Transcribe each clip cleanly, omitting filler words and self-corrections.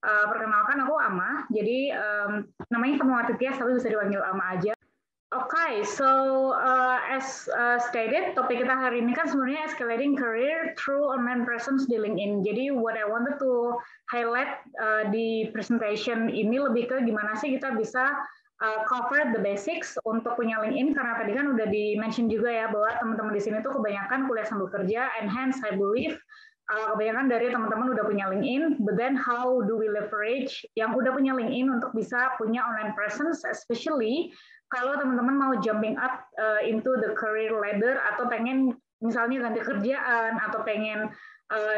Perkenalkan aku Ama, jadi namanya Fatmawati Tias, tapi bisa dipanggil Ama aja. Okay, so as stated, topik kita hari ini kan sebenarnya escalating career through online presence di LinkedIn. Jadi what I wanted to highlight di presentation ini lebih ke gimana sih kita bisa cover the basics untuk punya LinkedIn, karena tadi kan udah di-mention juga ya bahwa teman-teman di sini tuh kebanyakan kuliah sambil kerja, and hence I believe kebanyakan dari teman-teman udah punya LinkedIn, but then how do we leverage yang udah punya LinkedIn untuk bisa punya online presence, especially kalau teman-teman mau jumping up into the career ladder atau pengen misalnya ganti kerjaan atau pengen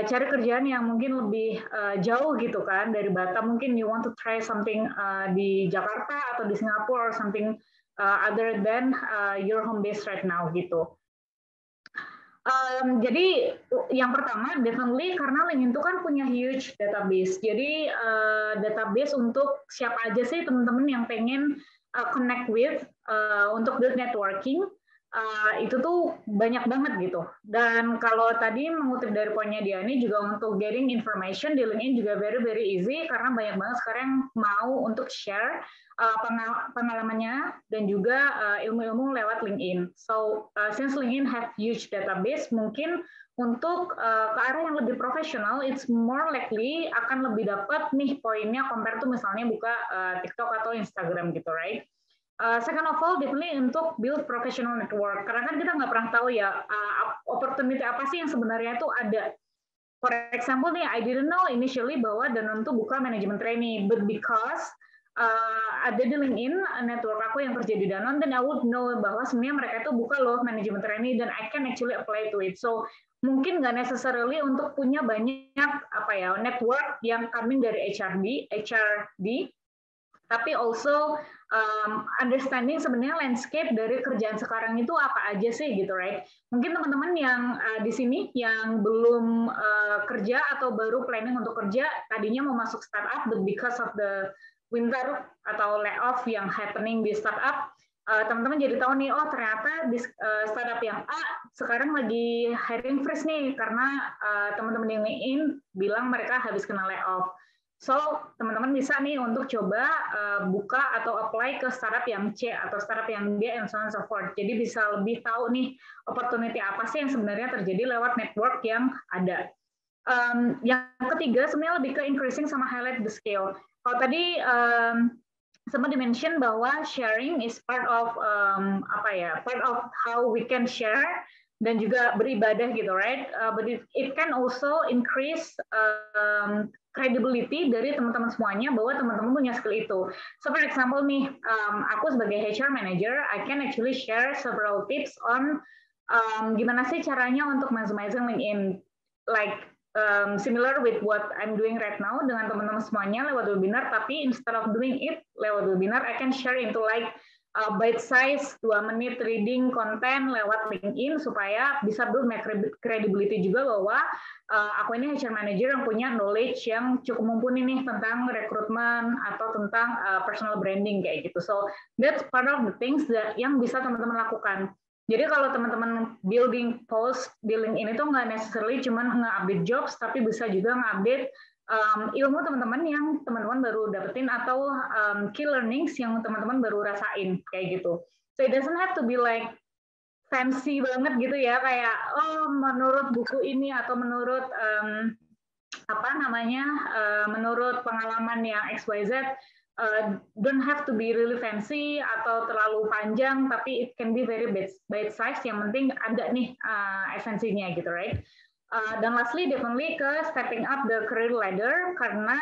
cari kerjaan yang mungkin lebih jauh gitu kan dari Batam, mungkin you want to try something di Jakarta atau di Singapura or something other than your home base right now gitu. Jadi yang pertama definitely karena LinkedIn itu kan punya huge database. Jadi database untuk siapa aja sih teman-teman yang pengen connect with untuk build networking, itu tuh banyak banget gitu. Dan kalau tadi mengutip dari poinnya Diani juga untuk getting information di LinkedIn juga very very easy karena banyak banget sekarang yang mau untuk share pengalamannya dan juga ilmu-ilmu lewat LinkedIn. So since LinkedIn have huge database, mungkin untuk ke arah yang lebih profesional, it's more likely akan lebih dapat nih poinnya compare to misalnya buka TikTok atau Instagram gitu, right? Second of all, definitely untuk build professional network. Karena kan kita nggak pernah tahu ya opportunity apa sih yang sebenarnya itu ada. For example nih, I didn't know initially bahwa Danone tuh buka manajemen training, but because ada di LinkedIn network aku yang kerja di Danone, dan I would know bahwa sebenarnya mereka itu buka loh manajemen training dan I can actually apply to it. So mungkin nggak necessarily untuk punya banyak apa ya network yang coming dari HRD, tapi also understanding sebenarnya landscape dari kerjaan sekarang itu apa aja sih gitu, right? Mungkin teman-teman yang di sini yang belum kerja atau baru planning untuk kerja, tadinya mau masuk startup, but because of the winter atau layoff yang happening di startup, teman-teman jadi tahu nih, oh ternyata di startup yang A sekarang lagi hiring freeze nih karena teman-teman yang in bilang mereka habis kena layoff. So, teman-teman bisa nih untuk coba buka atau apply ke startup yang C atau startup yang D, and so on and so forth. Jadi bisa lebih tahu nih opportunity apa sih yang sebenarnya terjadi lewat network yang ada. Yang ketiga sebenarnya lebih ke increasing sama highlight the skill. Kalau tadi sempat dimention bahwa sharing is part of part of how we can share dan juga beribadah gitu, right? But it can also increase credibility dari teman-teman semuanya bahwa teman-teman punya skill itu. So for example nih, aku sebagai HR manager, I can actually share several tips on gimana sih caranya untuk maximizing LinkedIn, like similar with what I'm doing right now dengan teman-teman semuanya lewat webinar, tapi instead of doing it lewat webinar, I can share into like bite size 2 menit reading konten lewat LinkedIn supaya bisa build my credibility juga bahwa aku ini HR manager yang punya knowledge yang cukup mumpuni nih tentang rekrutmen atau tentang personal branding kayak gitu. So that's part of the things yang bisa teman-teman lakukan. Jadi kalau teman-teman building post di LinkedIn itu nggak necessarily cuma nge-update jobs, tapi bisa juga nge-update ilmu teman-teman yang teman-teman baru dapetin atau key learnings yang teman-teman baru rasain kayak gitu. So it doesn't have to be like fancy banget gitu ya, kayak oh menurut buku ini atau menurut menurut pengalaman yang XYZ, don't have to be really fancy atau terlalu panjang, tapi it can be very bite size, yang penting ada nih esensinya gitu, right? Dan lastly, definitely ke stepping up the career ladder, karena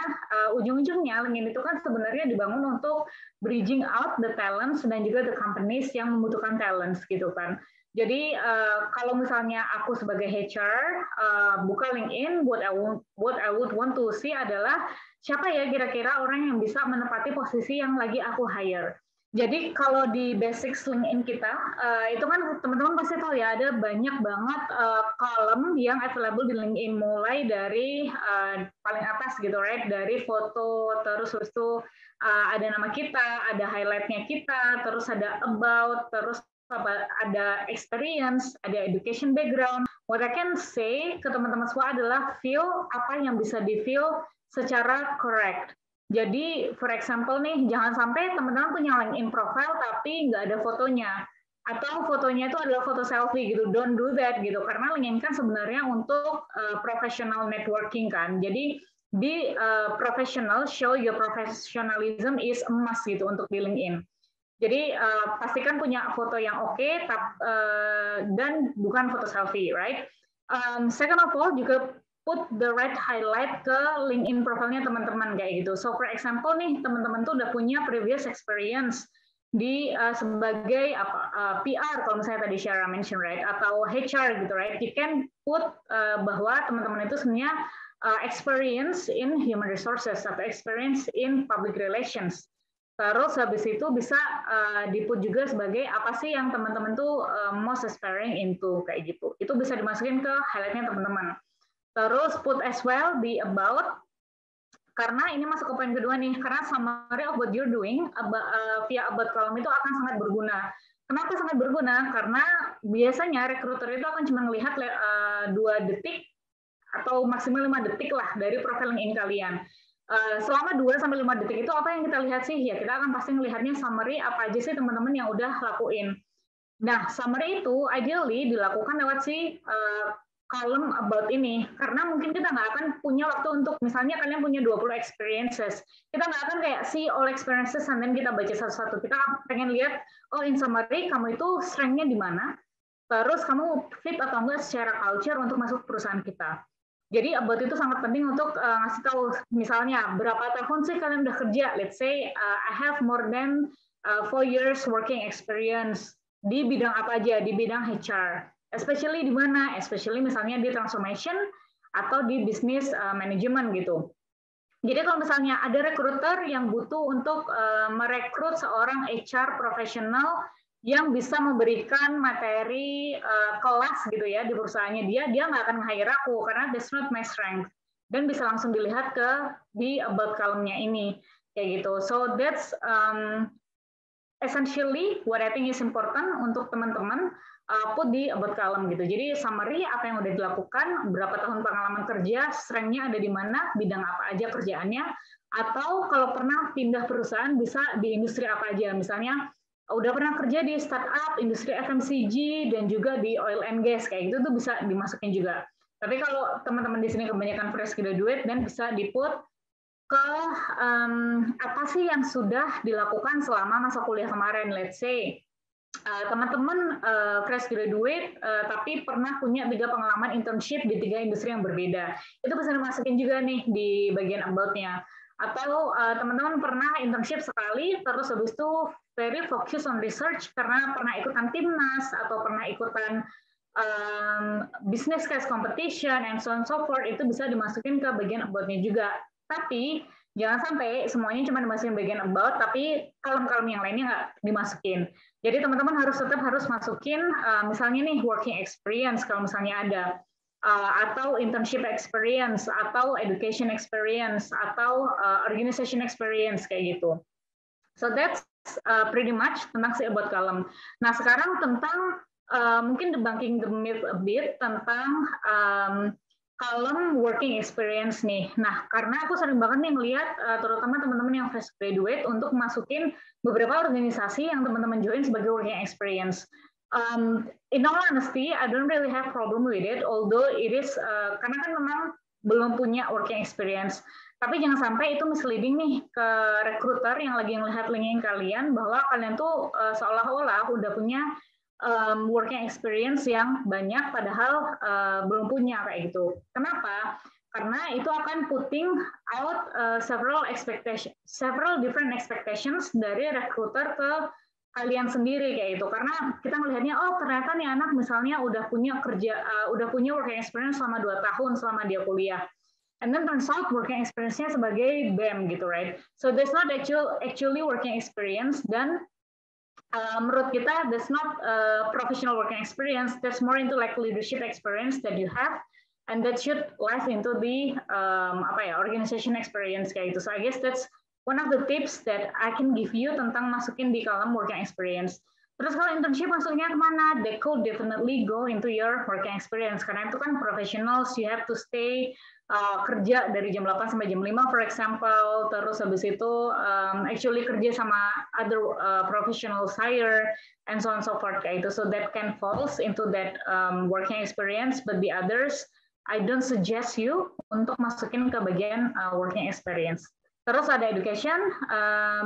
ujung-ujungnya LinkedIn itu kan sebenarnya dibangun untuk bridging out the talents dan juga the companies yang membutuhkan talents gitu kan. Jadi kalau misalnya aku sebagai HR buka LinkedIn, what I would want to see adalah siapa ya kira-kira orang yang bisa menepati posisi yang lagi aku hire. Jadi kalau di basics LinkedIn kita, itu kan teman-teman pasti tahu ya, ada banyak banget kolom yang available di LinkedIn, mulai dari paling atas gitu, right? Dari foto, terus itu ada nama kita, ada highlight-nya kita, terus ada about, terus ada experience, ada education background. What I can say ke teman-teman semua adalah fill apa yang bisa di-fill secara correct. Jadi, for example nih, jangan sampai teman-teman punya LinkedIn profile tapi nggak ada fotonya. Atau fotonya itu adalah foto selfie gitu. Don't do that gitu. Karena LinkedIn kan sebenarnya untuk professional networking kan. Jadi, be professional, show your professionalism is a must gitu untuk di LinkedIn. Jadi pastikan punya foto yang oke, dan bukan foto selfie, right? Second of all, juga put the right highlight ke LinkedIn profilnya teman-teman kayak gitu. So for example nih, teman-teman tuh udah punya previous experience di sebagai PR kalau misalnya tadi Syara mention, right? Atau HR gitu, right? You can put bahwa teman-teman itu sebenarnya experience in human resources atau experience in public relations. Terus habis itu bisa diput juga sebagai apa sih yang teman-teman tuh most aspiring into kayak gitu. Itu bisa dimasukin ke highlightnya teman-teman. Terus put as well the about, karena ini masuk ke poin kedua nih, karena summary of what you're doing via about column itu akan sangat berguna. Kenapa sangat berguna? Karena biasanya recruiter itu akan cuma melihat 2 detik atau maksimal 5 detik lah dari profil LinkedIn kalian. Selama 2-5 detik itu apa yang kita lihat sih? Ya kita akan pasti melihatnya summary apa aja sih teman-teman yang udah lakuin. Nah, summary itu ideally dilakukan lewat si column about ini. Karena mungkin kita nggak akan punya waktu untuk, misalnya kalian punya 20 experiences. Kita nggak akan kayak see all experiences and then kita baca satu-satu. Kita pengen lihat, oh in summary kamu itu strength-nya di mana, terus kamu fit atau enggak secara culture untuk masuk perusahaan kita. Jadi about itu sangat penting untuk ngasih tahu, misalnya berapa tahun sih kalian udah kerja. Let's say I have more than 4 years working experience di bidang apa aja, di bidang HR. Especially di mana? Especially misalnya di transformation atau di business management gitu. Jadi kalau misalnya ada recruiter yang butuh untuk merekrut seorang HR profesional yang bisa memberikan materi kelas gitu ya di perusahaannya dia nggak akan nge-hire aku karena that's not my strength, dan bisa langsung dilihat di about column-nya ini kayak gitu. So that's essentially what I think is important untuk teman-teman put di about column gitu. Jadi summary apa yang udah dilakukan, berapa tahun pengalaman kerja, strength-nya ada di mana, bidang apa aja kerjaannya, atau kalau pernah pindah perusahaan bisa di industri apa aja, misalnya udah pernah kerja di startup, industri FMCG, dan juga di oil and gas, kayak gitu tuh bisa dimasukin juga. Tapi kalau teman-teman di sini kebanyakan fresh graduate, dan bisa diput ke apa sih yang sudah dilakukan selama masa kuliah kemarin. Let's say teman-teman fresh graduate tapi pernah punya 3 pengalaman internship di 3 industri yang berbeda. Itu bisa dimasukin juga nih di bagian about-nya. Atau teman-teman pernah internship sekali, terus habis itu very focus on research karena pernah ikutan timnas atau pernah ikutan business case competition and so on so forth, itu bisa dimasukin ke bagian about-nya juga. Tapi jangan sampai semuanya cuma dimasukin bagian about, tapi kolom-kolom yang lainnya nggak dimasukin. Jadi teman-teman tetap harus masukin misalnya nih working experience kalau misalnya ada, atau internship experience, atau education experience, atau organization experience kayak gitu. So that's pretty much tentang si about column. Nah sekarang tentang mungkin debunking the myth a bit tentang column working experience nih. Nah, karena aku sering banget nih ngelihat terutama teman-teman yang fresh graduate untuk masukin beberapa organisasi yang teman-teman join sebagai working experience. In all honesty, I don't really have problem with it, although it is karena kan memang belum punya working experience. Tapi jangan sampai itu misleading nih ke recruiter yang lagi ngelihat LinkedIn kalian bahwa kalian tuh seolah-olah udah punya working experience yang banyak padahal belum punya kayak gitu. Kenapa? Karena itu akan putting out several different expectations dari recruiter ke kalian sendiri kayak itu. Karena kita melihatnya, oh ternyata nih anak misalnya udah punya working experience selama 2 tahun selama dia kuliah. And then turns out working experience-nya sebagai BEM gitu, right? So that's not actually working experience, dan menurut kita that's not professional working experience, that's more into like leadership experience that you have, and that should live into the organization experience kayak itu. So I guess that's one of the tips that I can give you tentang masukin di column working experience. Terus kalau internship masuknya kemana? They could definitely go into your working experience. Karena itu kan professionals, you have to stay kerja dari jam 8 sampai jam 5, for example. Terus habis itu actually kerja sama other professionals hire, and so on and so forth kayak itu. So that can falls into that working experience, but the others, I don't suggest you untuk masukin ke bagian working experience. Terus ada education,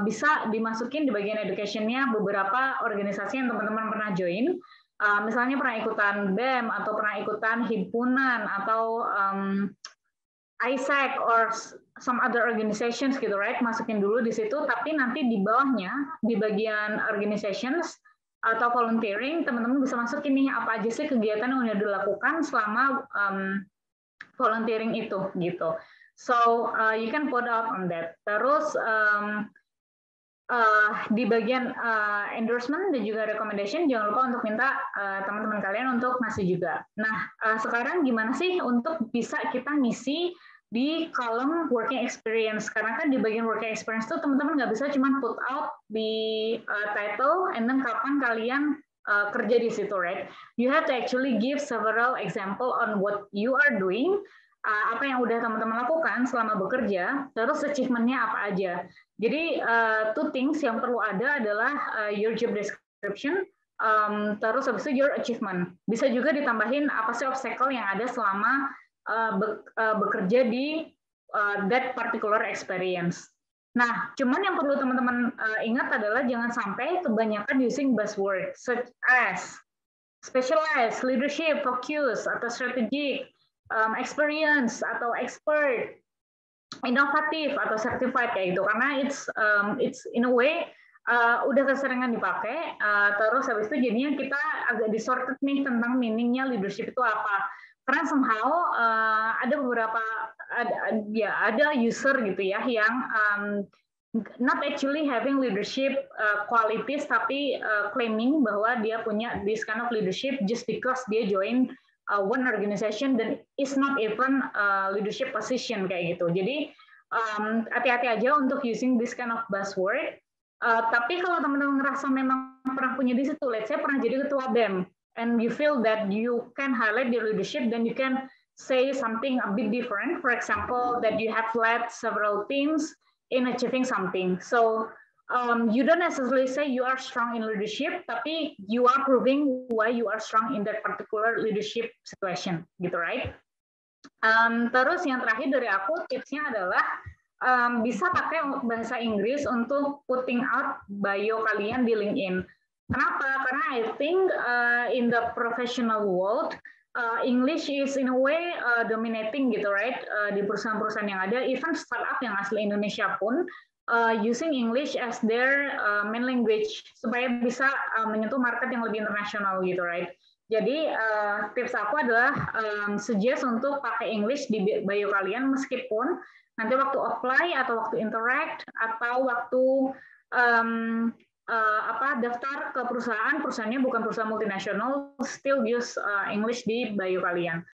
bisa dimasukin di bagian education-nya beberapa organisasi yang teman-teman pernah join. Misalnya pernah ikutan BEM, atau pernah ikutan himpunan, atau ISEC, or some other organizations gitu, right? Masukin dulu di situ, tapi nanti di bawahnya, di bagian organizations, atau volunteering, teman-teman bisa masukin nih, apa aja sih kegiatan yang udah dilakukan selama volunteering itu, gitu. So you can put up on that. Terus di bagian endorsement dan juga recommendation, jangan lupa untuk minta teman-teman kalian untuk ngasih juga. Nah, sekarang gimana sih untuk bisa kita ngisi di kolom working experience? Karena kan di bagian working experience itu teman-teman nggak bisa cuma put out di title, and then kapan kalian kerja di situ, right? You have to actually give several example on what you are doing, apa yang udah teman-teman lakukan selama bekerja, terus achievement-nya apa aja. Jadi two things yang perlu ada adalah your job description, terus habis itu your achievement. Bisa juga ditambahin apa sih obstacle yang ada selama bekerja di that particular experience. Nah, cuman yang perlu teman-teman ingat adalah jangan sampai kebanyakan using buzzword such as specialized, leadership, focus, atau strategic, experience, atau expert, inovatif, atau certified kayak gitu. Karena it's in a way udah keseringan dipakai, terus habis itu jadinya kita agak disorted nih tentang meaningnya leadership itu apa. Karena somehow ada beberapa ada user gitu ya yang not actually having leadership qualities, tapi claiming bahwa dia punya this kind of leadership just because dia join one organization dan is not even leadership position kayak gitu. Jadi hati-hati aja untuk using this kind of buzzword. Tapi kalau teman-teman ngerasa memang pernah punya di situ, let's say pernah jadi ketua BEM, and you feel that you can highlight the leadership, then you can say something a bit different. For example, that you have led several teams in achieving something. So you don't necessarily say you are strong in leadership, tapi you are proving why you are strong in that particular leadership situation, gitu, right? Terus yang terakhir dari aku, tipsnya adalah bisa pakai bahasa Inggris untuk putting out bio kalian di LinkedIn. Kenapa? Karena I think in the professional world, English is in a way dominating gitu, right? Di perusahaan-perusahaan yang ada, even startup yang asli Indonesia pun using English as their main language supaya bisa menyentuh market yang lebih internasional gitu, right? Jadi tips aku adalah suggest untuk pakai English di bio kalian, meskipun nanti waktu apply atau waktu interact atau waktu daftar ke perusahaannya bukan perusahaan multinasional, still use English di bio kalian.